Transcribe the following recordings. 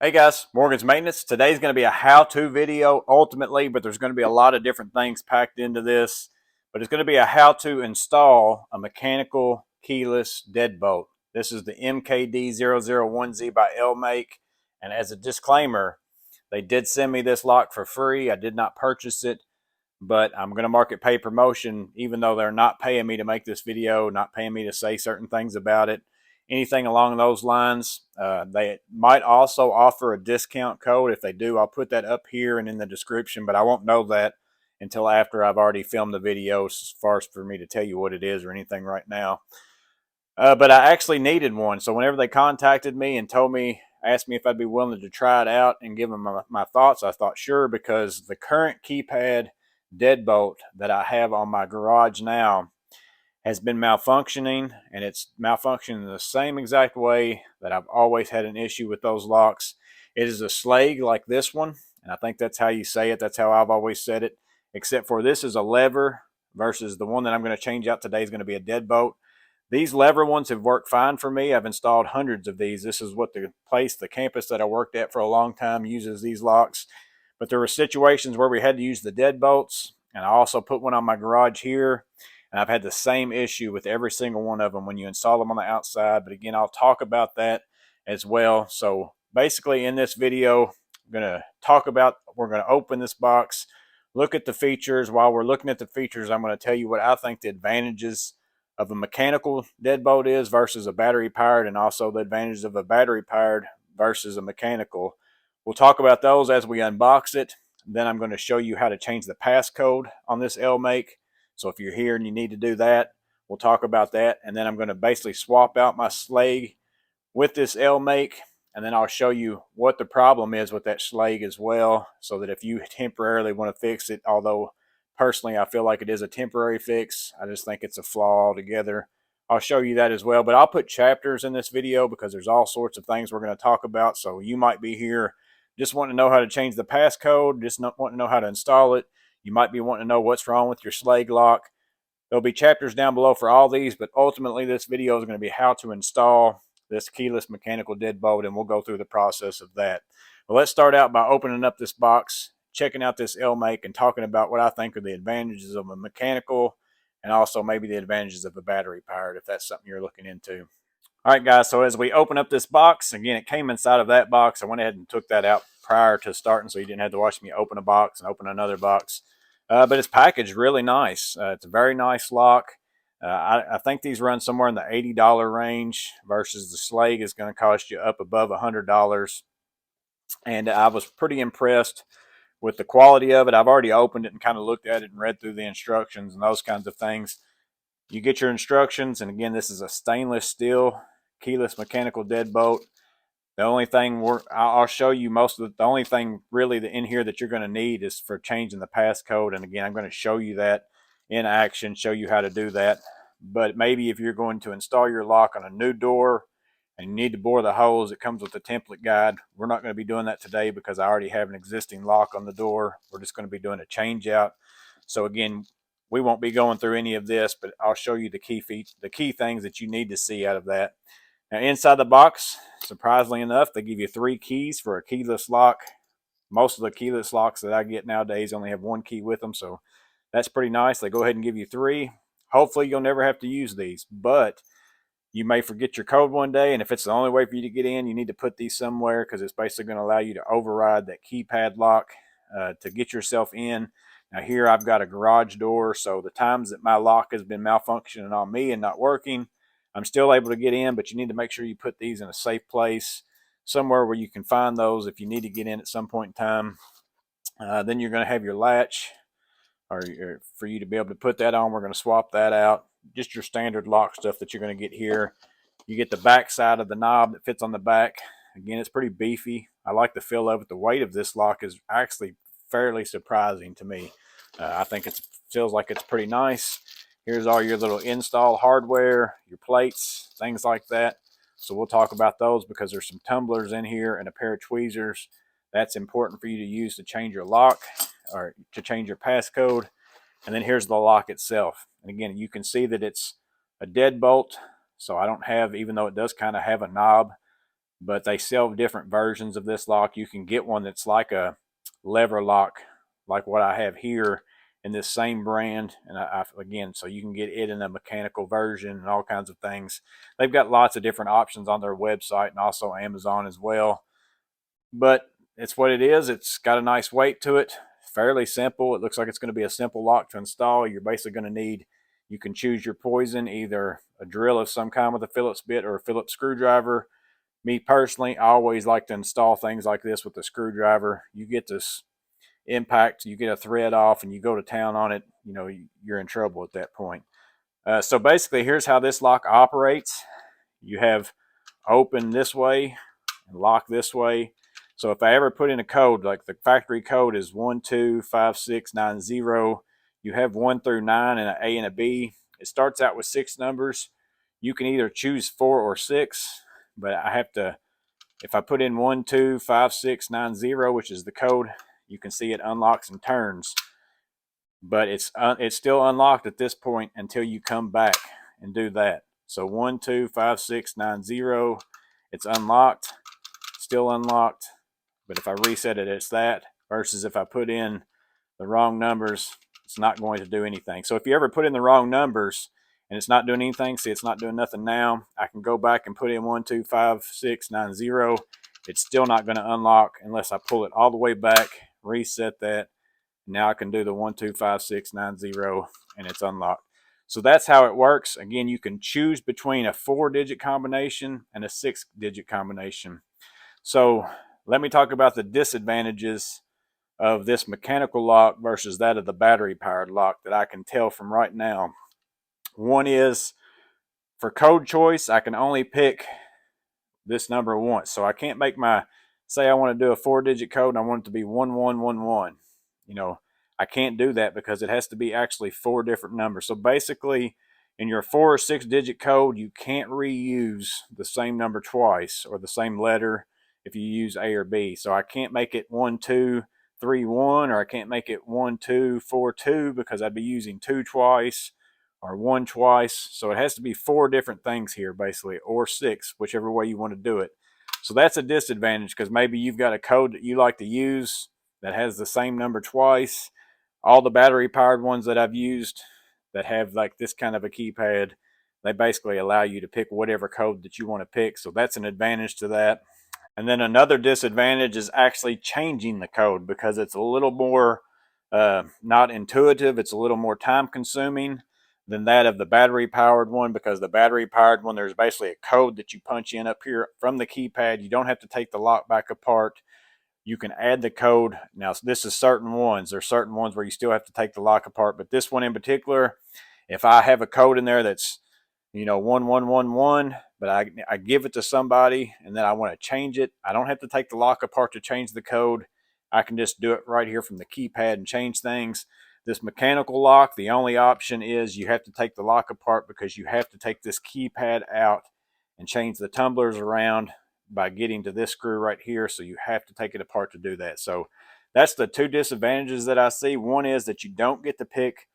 Hey guys, Morgan's Maintenance. Today's going to be a how-to video ultimately, but there's going to be a lot of different things packed into this. But it's going to be a how to install a mechanical keyless deadbolt. This is the MKD001Z by Elemake. And as a disclaimer, they did send me this lock for free. I did not purchase it, but I'm going to mark it paid promotion, even though they're not paying me to make this video, not paying me to say certain things about it, anything along those lines. They might also offer a discount code. If they do, I'll put that up here and in the description, but I won't know that until after I've already filmed the video as far as for me to tell you what it is or anything right now. But I actually needed one. So whenever they contacted me and asked me if I'd be willing to try it out and give them my thoughts, I thought sure, because the current keypad deadbolt that I have on my garage now has been malfunctioning, and it's malfunctioning the same exact way that I've always had an issue with those locks. It is a Schlage like this one, and I think that's how you say it. That's how I've always said it, except for this is a lever versus the one that I'm going to change out today is going to be a deadbolt. These lever ones have worked fine for me. I've installed hundreds of these. This is what the campus that I worked at for a long time uses these locks. But there were situations where we had to use the deadbolts, and I also put one on my garage here. And I've had the same issue with every single one of them when you install them on the outside. But again, I'll talk about that as well. So basically in this video, we're going to open this box, look at the features. While we're looking at the features, I'm going to tell you what I think the advantages of a mechanical deadbolt is versus a battery powered, and also the advantages of a battery powered versus a mechanical. We'll talk about those as we unbox it. Then I'm going to show you how to change the passcode on this Elemake. So if you're here and you need to do that, we'll talk about that. And then I'm going to basically swap out my Schlage with this Elemake, and then I'll show you what the problem is with that Schlage as well, so that if you temporarily want to fix it, although personally I feel like it is a temporary fix, I just think it's a flaw altogether. I'll show you that as well, but I'll put chapters in this video because there's all sorts of things we're going to talk about. So you might be here just wanting to know how to change the passcode, just not wanting to know how to install it. You might be wanting to know what's wrong with your Schlage lock. There'll be chapters down below for all these, but ultimately this video is going to be how to install this keyless mechanical deadbolt, and we'll go through the process of that. Well, let's start out by opening up this box, checking out this Elemake, and talking about what I think are the advantages of a mechanical and also maybe the advantages of a battery powered, if that's something you're looking into. All right, guys, so as we open up this box, again, it came inside of that box. I went ahead and took that out prior to starting so you didn't have to watch me open a box and open another box. But it's packaged really nice. It's a very nice lock. I think these run somewhere in the $80 range versus the Schlage is going to cost you up above $100. And I was pretty impressed with the quality of it. I've already opened it and kind of looked at it and read through the instructions and those kinds of things. You get your instructions, and again, this is a stainless steel keyless mechanical deadbolt. The only thing I'll show you the only thing really in here that you're going to need is for changing the passcode. And again, I'm going to show you that in action, show you how to do that. But maybe if you're going to install your lock on a new door and you need to bore the holes, it comes with a template guide. We're not going to be doing that today because I already have an existing lock on the door. We're just going to be doing a change out. So again, we won't be going through any of this, but I'll show you the key things that you need to see out of that. Now, inside the box, surprisingly enough, they give you 3 keys for a keyless lock. Most of the keyless locks that I get nowadays only have 1 key with them, so that's pretty nice. They go ahead and give you 3. Hopefully, you'll never have to use these, but you may forget your code one day, and if it's the only way for you to get in, you need to put these somewhere because it's basically going to allow you to override that keypad lock to get yourself in. Now, here I've got a garage door, so the times that my lock has been malfunctioning on me and not working, I'm still able to get in, but you need to make sure you put these in a safe place, somewhere where you can find those if you need to get in at some point in time. Then you're going to have your latch, or for you to be able to put that on. We're going to swap that out. Just your standard lock stuff that you're going to get here. You get the back side of the knob that fits on the back. Again, it's pretty beefy. I like the feel of it. The weight of this lock is actually fairly surprising to me. I think it feels like it's pretty nice. Here's all your little install hardware, your plates, things like that. So we'll talk about those because there's some tumblers in here and a pair of tweezers. That's important for you to use to change your lock or to change your passcode. And then here's the lock itself. And again, you can see that it's a deadbolt. So I don't have, even though it does kind of have a knob, but they sell different versions of this lock. You can get one that's like a lever lock, like what I have here in this same brand. And again, so you can get it in a mechanical version and all kinds of things. They've got lots of different options on their website and also Amazon as well. But it's what it is. It's got a nice weight to it. Fairly simple. It looks like it's going to be a simple lock to install. You're basically going to need, you can choose your poison, either a drill of some kind with a Phillips bit or a Phillips screwdriver. Me personally, I always like to install things like this with a screwdriver. You get this impact, you get a thread off and you go to town on it, you know, you're in trouble at that point. So basically, here's how this lock operates. You have open this way and lock this way. So if I ever put in a code, like the factory code is 125690, you have 1 through 9 and an A and a B. It starts out with 6 numbers. You can either choose 4 or 6, but I have to, if I put in 125690, which is the code, you can see it unlocks and turns. But it's still unlocked at this point until you come back and do that. So 125690, it's unlocked, still unlocked. But if I reset it, it's that. Versus if I put in the wrong numbers, it's not going to do anything. So if you ever put in the wrong numbers and it's not doing anything, see, it's not doing nothing now, I can go back and put in 125690. It's still not going to unlock unless I pull it all the way back, reset that. Now I can do the 125690 and it's unlocked. So that's how it works. Again, you can choose between a 4-digit combination and a 6-digit combination. So let me talk about the disadvantages of this mechanical lock versus that of the battery powered lock that I can tell from right now. One is, for code choice, I can only pick this number once. So I can't make my, say I want to do a 4-digit code and I want it to be 1111. You know, I can't do that because it has to be actually 4 different numbers. So basically, in your 4 or 6-digit code, you can't reuse the same number twice or the same letter if you use A or B. So I can't make it 1231, or I can't make it 1242 because I'd be using 2 twice or 1 twice. So it has to be 4 different things here basically, or 6, whichever way you want to do it. So that's a disadvantage because maybe you've got a code that you like to use that has the same number twice. All the battery powered ones that I've used that have like this kind of a keypad, they basically allow you to pick whatever code that you want to pick. So that's an advantage to that. And then another disadvantage is actually changing the code because it's a little more not intuitive. It's a little more time consuming than that of the battery powered one, because the battery powered one, there's basically a code that you punch in up here from the keypad. You don't have to take the lock back apart. You can add the code. Now, this is certain ones. There's certain ones where you still have to take the lock apart, but this one in particular, if I have a code in there that's, you know, 1111, but I give it to somebody and then I want to change it, I don't have to take the lock apart to change the code. I can just do it right here from the keypad and change things. This mechanical lock, the only option is you have to take the lock apart because you have to take this keypad out and change the tumblers around by getting to this screw right here. So you have to take it apart to do that. So that's the 2 disadvantages that I see. One is that you don't get to pick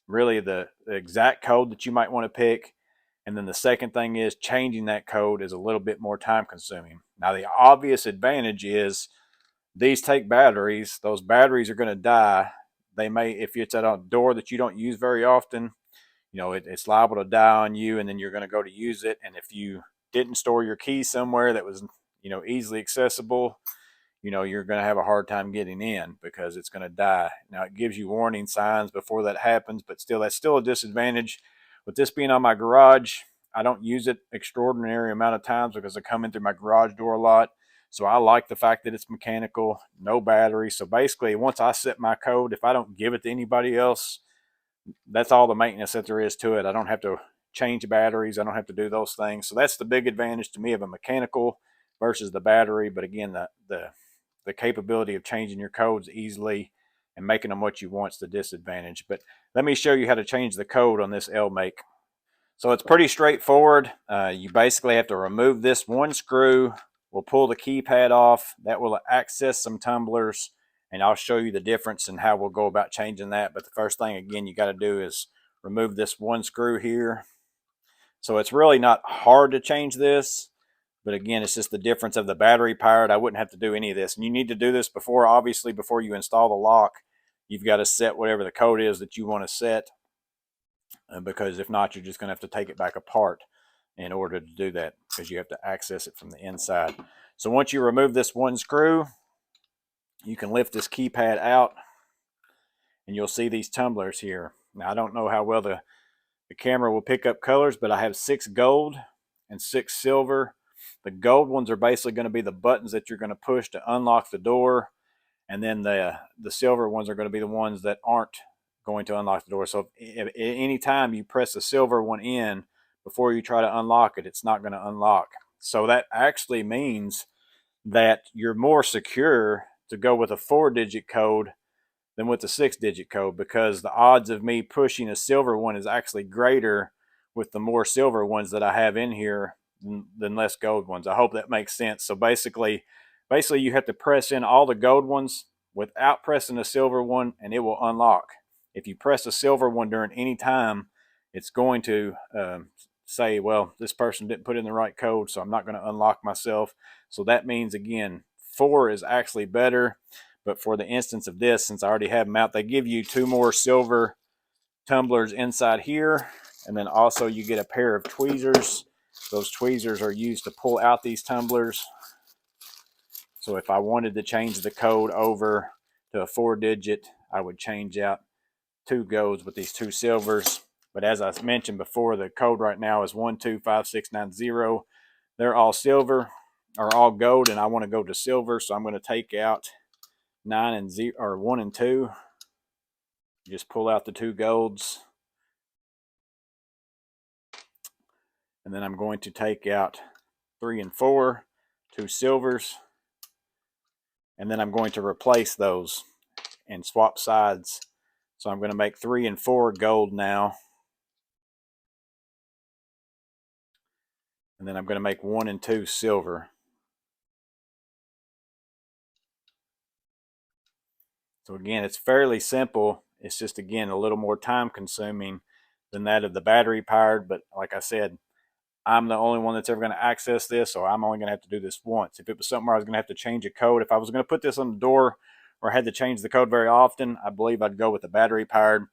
really the exact code that you might want to pick. And then the second thing is changing that code is a little bit more time consuming. Now, the obvious advantage is these take batteries. Those batteries are going to die. They may, if it's at a door that you don't use very often, you know, it's liable to die on you, and then you're going to go to use it. And if you didn't store your keys somewhere that was, you know, easily accessible, you know, you're going to have a hard time getting in because it's going to die. Now, it gives you warning signs before that happens, but still, that's still a disadvantage. With this being on my garage, I don't use it extraordinary amount of times because I come in through my garage door a lot. So I like the fact that it's mechanical, no battery. So basically, once I set my code, if I don't give it to anybody else, that's all the maintenance that there is to it. I don't have to change batteries. I don't have to do those things. So that's the big advantage to me of a mechanical versus the battery. But again, the capability of changing your codes easily and making them what you want is the disadvantage. But let me show you how to change the code on this Elemake. So it's pretty straightforward. You basically have to remove this one screw. We'll pull the keypad off. That will access some tumblers, and I'll show you the difference and how we'll go about changing that. But the first thing, again, you got to do is remove this one screw here. So it's really not hard to change this, But again, it's just the difference of the battery powered. I wouldn't have to do any of this. And you need to do this before, obviously, before you install the lock. You've got to set whatever the code is that you want to set, because if not, you're just going to have to take it back apart in order to do that, because you have to access it from the inside. So once you remove this one screw, you can lift this keypad out and you'll see these tumblers here. Now, I don't know how well the camera will pick up colors, but I have 6 gold and 6 silver. The gold ones are basically going to be the buttons that you're going to push to unlock the door, and then the silver ones are going to be the ones that aren't going to unlock the door. So if any time you press the silver one in before you try to unlock it, it's not going to unlock. So that actually means that you're more secure to go with a 4-digit code than with the 6-digit code, because the odds of me pushing a silver one is actually greater with the more silver ones that I have in here than less gold ones. I hope that makes sense. So basically you have to press in all the gold ones without pressing the silver one, and it will unlock. If you press the silver one during any time, it's going to say, well, this person didn't put in the right code, so I'm not going to unlock myself. So that means, again, 4 is actually better. But for the instance of this, since I already have them out, they give you 2 more silver tumblers inside here. And then also you get a pair of tweezers. Those tweezers are used to pull out these tumblers. So if I wanted to change the code over to a 4-digit, I would change out 2 golds with these 2 silvers. But as I mentioned before, the code right now is 125690. They're all silver, or all gold, and I want to go to silver, so I'm going to take out 9 and 0, or 1 and 2. Just pull out the 2 golds, and then I'm going to take out 3 and 4, 2 silvers, and then I'm going to replace those and swap sides. So I'm going to make 3 and 4 gold now, and then I'm going to make 1 and 2 silver. So again, it's fairly simple. It's just, again, a little more time consuming than that of the battery powered. But like I said, I'm the only one that's ever going to access this, so I'm only going to have to do this once. If it was something where I was going to have to change a code, if I was going to put this on the door or I had to change the code very often, I believe I'd go with the battery powered.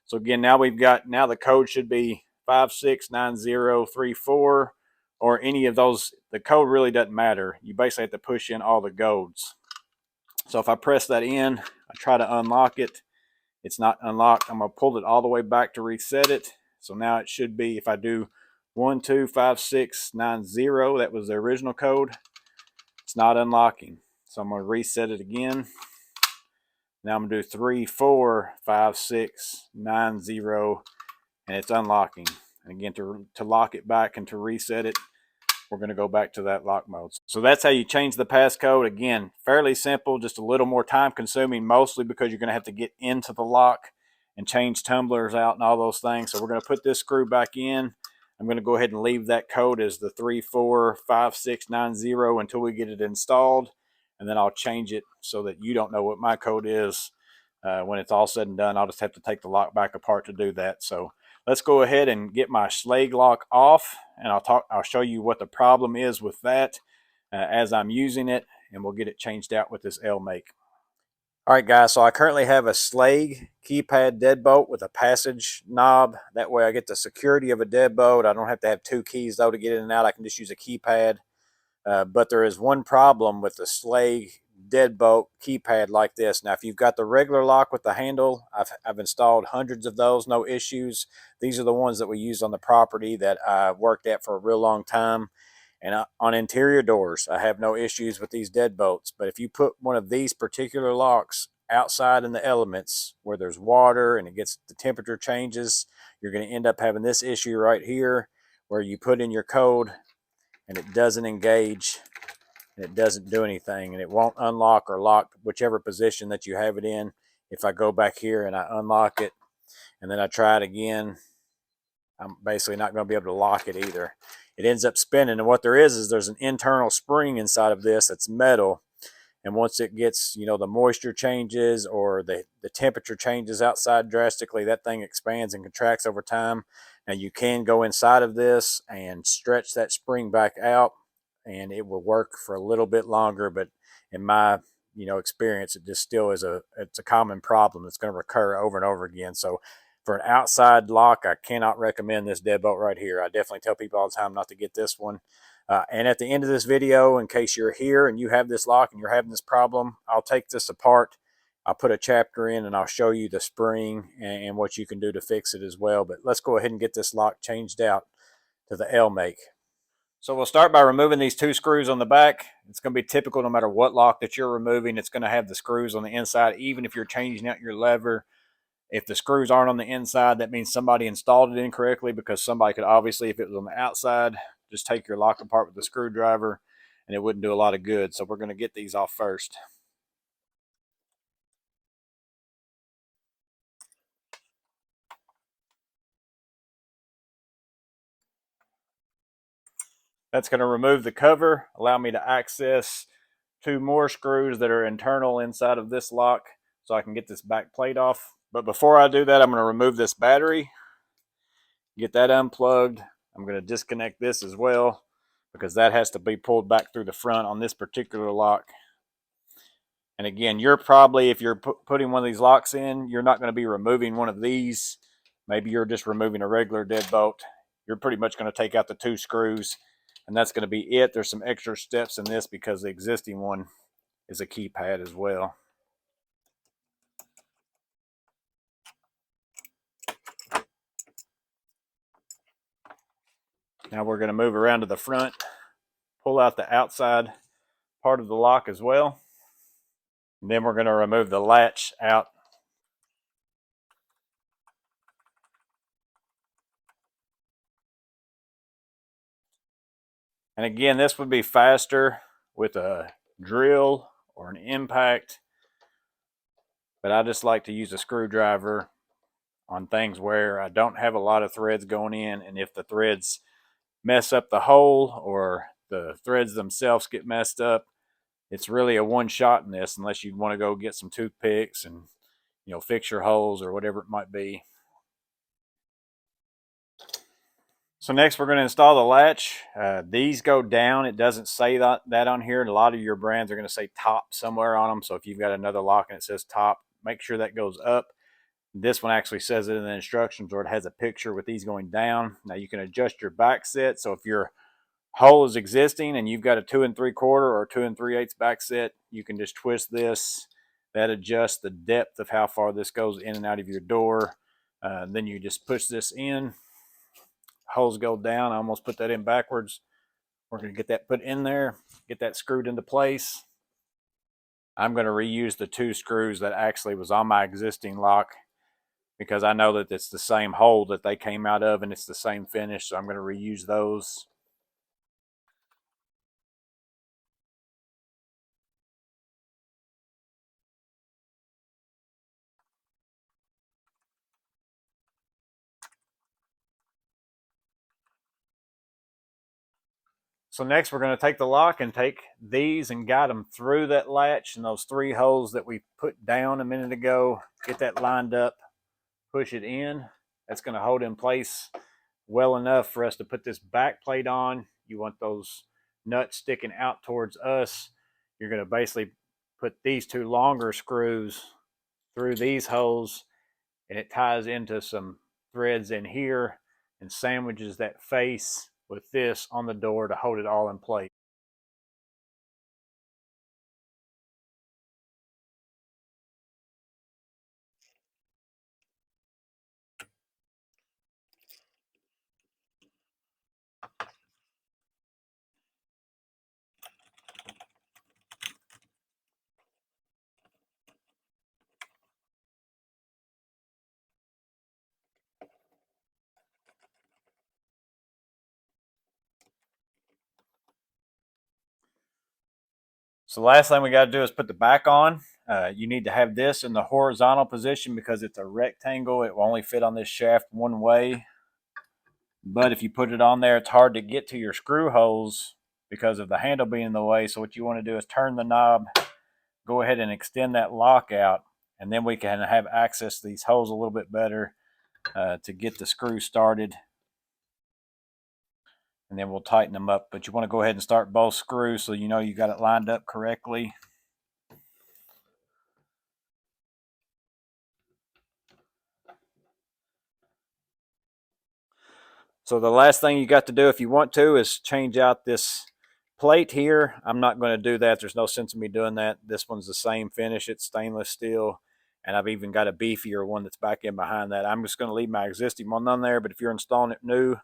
So again, now the code should be 569034, or any of those. The code really doesn't matter. You basically have to push in all the golds. So if I press that in, I try to unlock it, it's not unlocked. I'm going to pull it all the way back to reset it. So now it should be, if I do 125690, that was the original code, it's not unlocking. So I'm going to reset it again. Now I'm going to do 345690, and it's unlocking. And again, to lock it back and to reset it, we're going to go back to that lock mode. So that's how you change the passcode. Again, fairly simple, just a little more time consuming, mostly because you're going to have to get into the lock and change tumblers out and all those things. So we're going to put this screw back in. I'm going to go ahead and leave that code as the 345690 until we get it installed, and then I'll change it so that you don't know what my code is. When it's all said and done, I'll just have to take the lock back apart to do that. So let's go ahead and get my Schlage Lock off, and I'll show you what the problem is with that as I'm using it, and we'll get it changed out with this Elemake. All right, guys, so I currently have a Schlage keypad deadbolt with a passage knob. That way I get the security of a deadbolt. I don't have to have 2 keys, though, to get in and out. I can just use a keypad. But there is one problem with the Schlage deadbolt keypad like this. Now, if you've got the regular lock with the handle, I've installed hundreds of those, no issues. These are the ones that we used on the property that I worked at for a real long time. And on interior doors, I have no issues with these deadbolts. But if you put one of these particular locks outside in the elements where there's water and the temperature changes, you're going to end up having this issue right here, where you put in your code and it doesn't engage, and it doesn't do anything, and it won't unlock or lock whichever position that you have it in. If I go back here and I unlock it and then I try it again, I'm basically not going to be able to lock it either. It ends up spinning, and what there is there's an internal spring inside of this that's metal, and once it gets, the moisture changes or the temperature changes outside drastically, that thing expands and contracts over time. Now you can go inside of this and stretch that spring back out and it will work for a little bit longer. But in my experience, it just still is it's a common problem that's going to recur over and over again. So for an outside lock, I cannot recommend this deadbolt right here. I definitely tell people all the time not to get this one. And at the end of this video, in case you're here and you have this lock and you're having this problem, I'll take this apart. I'll put a chapter in and I'll show you the spring and what you can do to fix it as well. But let's go ahead and get this lock changed out to the Elemake. So we'll start by removing these 2 screws on the back. It's going to be typical no matter what lock that you're removing. It's going to have the screws on the inside, even if you're changing out your lever. If the screws aren't on the inside, that means somebody installed it incorrectly, because somebody could obviously, if it was on the outside, just take your lock apart with the screwdriver and it wouldn't do a lot of good. So we're going to get these off first. That's going to remove the cover, allow me to access 2 more screws that are internal inside of this lock so I can get this back plate off. But before I do that, I'm going to remove this battery, get that unplugged. I'm going to disconnect this as well, because that has to be pulled back through the front on this particular lock. And again, you're probably, if you're putting one of these locks in, you're not going to be removing one of these. Maybe you're just removing a regular deadbolt. You're pretty much going to take out the 2 screws, and that's going to be it. There's some extra steps in this because the existing one is a keypad as well. Now we're going to move around to the front, pull out the outside part of the lock as well. And then we're going to remove the latch out. And again, this would be faster with a drill or an impact, but I just like to use a screwdriver on things where I don't have a lot of threads going in, and if the threads mess up the hole or the threads themselves get messed up, it's really a one shot in this, unless you want to go get some toothpicks and fix your holes or whatever it might be. So next we're going to install the latch. These go down. It doesn't say that on here. And a lot of your brands are going to say top somewhere on them. So if you've got another lock and it says top, make sure that goes up. This one actually says it in the instructions, or it has a picture with these going down. Now you can adjust your back set. So if your hole is existing and you've got a 2 3/4 or 2 3/8 back set, you can just twist this. That adjusts the depth of how far this goes in and out of your door. Then you just push this in. Holes go down. I almost put that in backwards. We're going to get that put in there, get that screwed into place. I'm going to reuse the 2 screws that actually was on my existing lock, because I know that it's the same hole that they came out of and it's the same finish, so I'm going to reuse those. So next we're going to take the lock and take these and guide them through that latch and those 3 holes that we put down a minute ago. Get that lined up, push it in. That's going to hold in place well enough for us to put this back plate on. You want those nuts sticking out towards us. You're going to basically put these 2 longer screws through these holes, and it ties into some threads in here and sandwiches that face with this on the door to hold it all in place. So the last thing we got to do is put the back on. You need to have this in the horizontal position because it's a rectangle. It will only fit on this shaft one way. But if you put it on there, it's hard to get to your screw holes because of the handle being in the way. So what you want to do is turn the knob, go ahead and extend that lock out, and then we can have access to these holes a little bit better to get the screw started. and then we'll tighten them up. But you want to go ahead and start both screws so you know you got it lined up correctly. So the last thing you got to do if you want to is change out this plate here. I'm not going to do that. There's no sense in me doing that. This one's the same finish. It's stainless steel. And I've even got a beefier one that's back in behind that. I'm just going to leave my existing one on there. But if you're installing it new,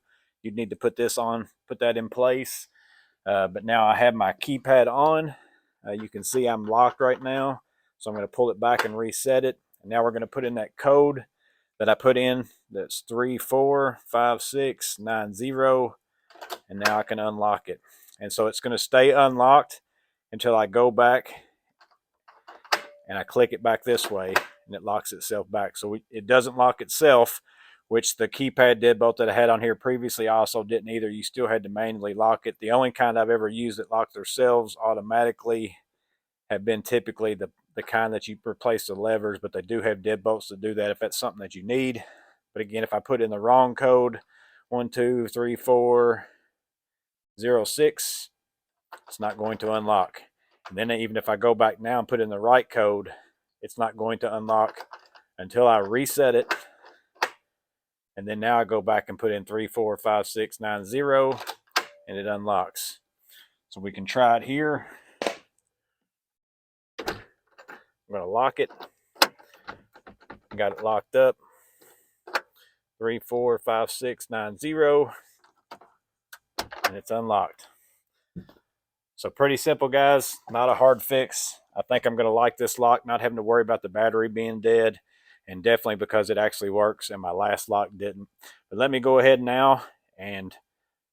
you'd need to put this on, put that in place. But now I have my keypad on. You can see I'm locked right now. So I'm going to pull it back and reset it. And now we're going to put in that code that I put in. That's 345690. And now I can unlock it. And so it's going to stay unlocked until I go back and I click it back this way, and it locks itself back. So it doesn't lock itself, which the keypad deadbolt that I had on here previously also didn't either. You still had to manually lock it. The only kind I've ever used that locked themselves automatically have been typically the kind that you replace the levers, but they do have deadbolts to do that if that's something that you need. But again, if I put in the wrong code, 123406, it's not going to unlock. And then even if I go back now and put in the right code, it's not going to unlock until I reset it. And then now I go back and put in 345690 and it unlocks. So we can try it here. I'm going to lock it. Got it locked up. 345690 and it's unlocked. So pretty simple, guys. Not a hard fix. I think I'm going to like this lock, not having to worry about the battery being dead, and definitely because it actually works and my last lock didn't. But let me go ahead now and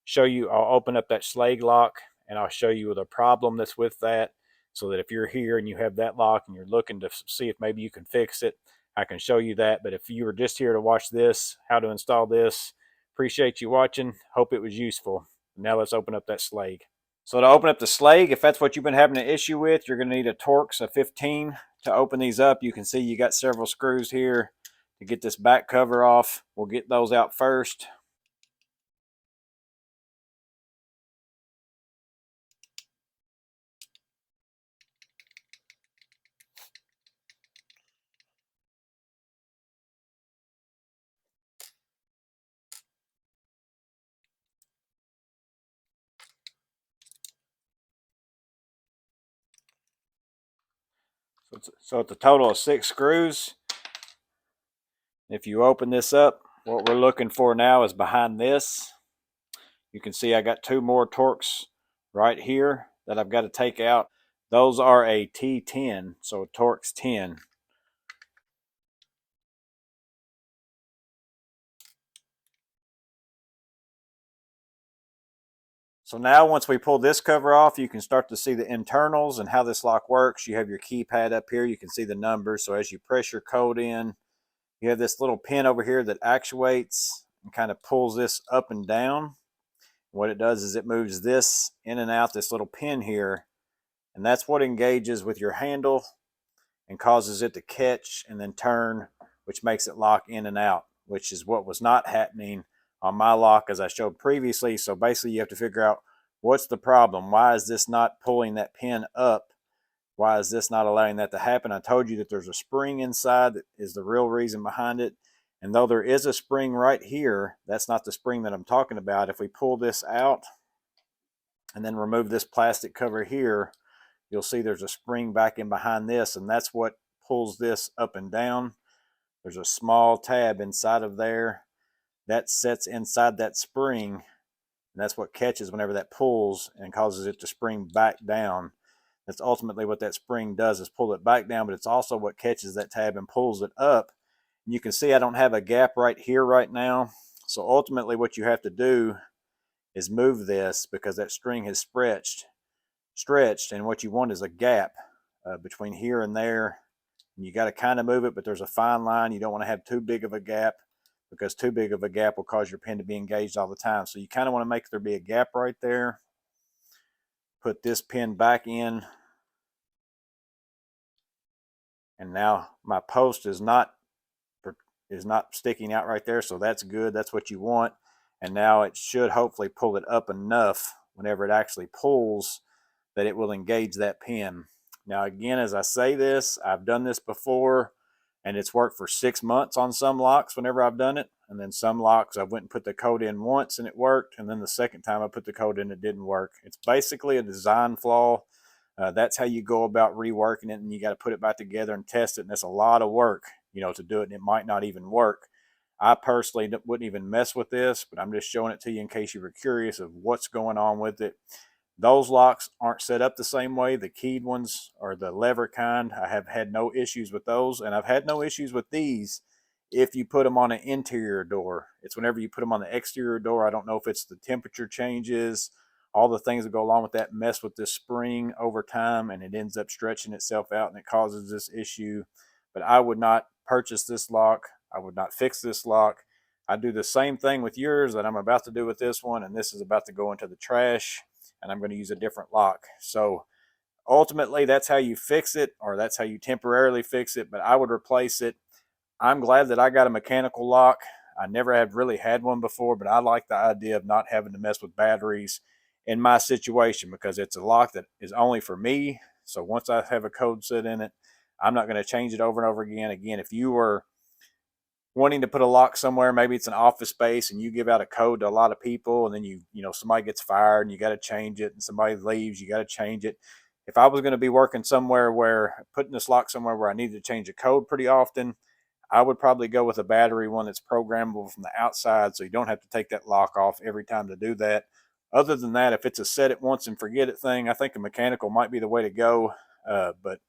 show you. I'll open up that Schlage Lock and I'll show you the problem that's with that, so that if you're here and you have that lock and you're looking to see if maybe you can fix it, I can show you that. But if you were just here to watch this, how to install this, appreciate you watching. Hope it was useful. Now let's open up that Schlage. So to open up the Schlage, if that's what you've been having an issue with, you're going to need a Torx of 15 to open these up. You can see you got several screws here to get this back cover off. We'll get those out first. So it's a total of 6 screws. If you open this up, what we're looking for now is behind this. You can see I got 2 more Torx right here that I've got to take out. Those are a T10, so a Torx 10. So now once we pull this cover off, you can start to see the internals and how this lock works. You have your keypad up here. You can see the numbers. So as you press your code in, you have this little pin over here that actuates and kind of pulls this up and down. What it does is it moves this in and out, this little pin here, and that's what engages with your handle and causes it to catch and then turn, which makes it lock in and out, which is what was not happening on my lock as I showed previously. So basically you have to figure out what's the problem. Why is this not pulling that pin up? Why is this not allowing that to happen? I told you that there's a spring inside that is the real reason behind it. And though there is a spring right here, that's not the spring that I'm talking about. If we pull this out and then remove this plastic cover here, you'll see there's a spring back in behind this, and that's what pulls this up and down. There's a small tab inside of there that sets inside that spring, and that's what catches whenever that pulls and causes it to spring back down. That's ultimately what that spring does, is pull it back down, but it's also what catches that tab and pulls it up. And you can see I don't have a gap right here right now. So ultimately what you have to do is move this, because that string has stretched, and what you want is a gap between here and there. And you got to kind of move it, but there's a fine line. You don't want to have too big of a gap, because too big of a gap will cause your pin to be engaged all the time. So you kind of want to make there be a gap right there. Put this pin back in, and now my post is not sticking out right there, so that's good. That's what you want. and now it should hopefully pull it up enough whenever it actually pulls that it will engage that pin. Now again, as I say this, I've done this before and it's worked for 6 months on some locks whenever I've done it, and then some locks I went and put the code in once and it worked, and then the second time I put the code in it didn't work. It's basically a design flaw. That's how you go about reworking it, and you got to put it back together and test it, and that's a lot of work, you know, to do it, and it might not even work. I personally wouldn't even mess with this, but I'm just showing it to you in case you were curious of what's going on with it. Those locks aren't set up the same way. The keyed ones or the lever kind, I have had no issues with those, and I've had no issues with these if you put them on an interior door. It's whenever you put them on the exterior door, I don't know if it's the temperature changes, all the things that go along with that mess with this spring over time, and it ends up stretching itself out and it causes this issue. But I would not purchase this lock. I would not fix this lock. I do the same thing with yours that I'm about to do with this one, and this is about to go into the trash, and I'm going to use a different lock. So ultimately, that's how you fix it, or that's how you temporarily fix it, but I would replace it. I'm glad that I got a mechanical lock. I never had really had one before, but I like the idea of not having to mess with batteries in my situation because it's a lock that is only for me. So once I have a code set in it, I'm not going to change it over and over again. Again, if you were wanting to put a lock somewhere, maybe it's an office space, and you give out a code to a lot of people, and then you know somebody gets fired and you got to change it, and somebody leaves, you got to change it. If I was going to be working somewhere where putting this lock somewhere where I needed to change a code pretty often, I would probably go with a battery one that's programmable from the outside, so you don't have to take that lock off every time to do that. Other than that, if it's a set it once and forget it thing, I think a mechanical might be the way to go. But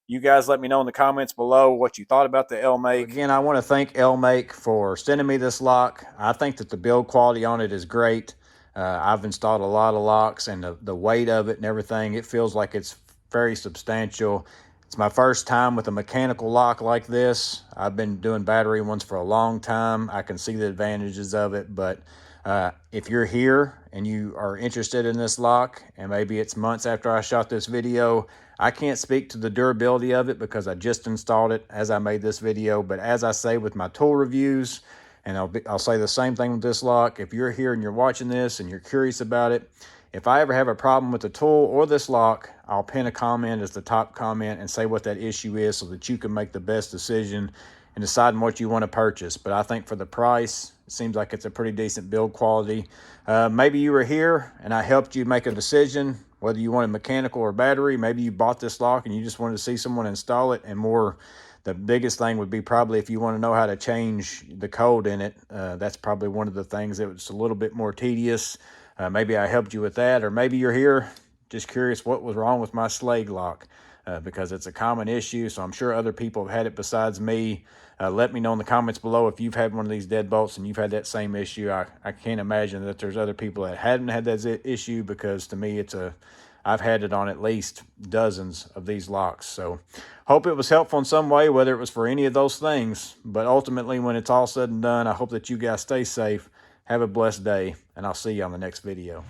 you guys let me know in the comments below what you thought about the Elemake. Again, I want to thank Elemake for sending me this lock. I think that the build quality on it is great. I've installed a lot of locks, and the weight of it and everything, it feels like it's very substantial. It's my first time with a mechanical lock like this. I've been doing battery ones for a long time. I can see the advantages of it, but if you're here and you are interested in this lock, and maybe it's months after I shot this video, I can't speak to the durability of it because I just installed it as I made this video. But as I say with my tool reviews, and I'll say the same thing with this lock, if you're here and you're watching this and you're curious about it, if I ever have a problem with the tool or this lock, I'll pin a comment as the top comment and say what that issue is so that you can make the best decision and decide what you want to purchase. But I think for the price, it seems like it's a pretty decent build quality. Maybe you were here and I helped you make a decision, whether you wanted mechanical or battery. Maybe you bought this lock and you just wanted to see someone install it, and more, the biggest thing would be probably if you want to know how to change the code in it. That's probably one of the things that was a little bit more tedious. Maybe I helped you with that, or maybe you're here just curious what was wrong with my Schlage Lock, because it's a common issue, so I'm sure other people have had it besides me. Let me know in the comments below if you've had one of these deadbolts and you've had that same issue. I can't imagine that there's other people that hadn't had that issue, because to me I've had it on at least dozens of these locks. So hope it was helpful in some way, whether it was for any of those things. But ultimately, when it's all said and done, I hope that you guys stay safe. Have a blessed day, and I'll see you on the next video.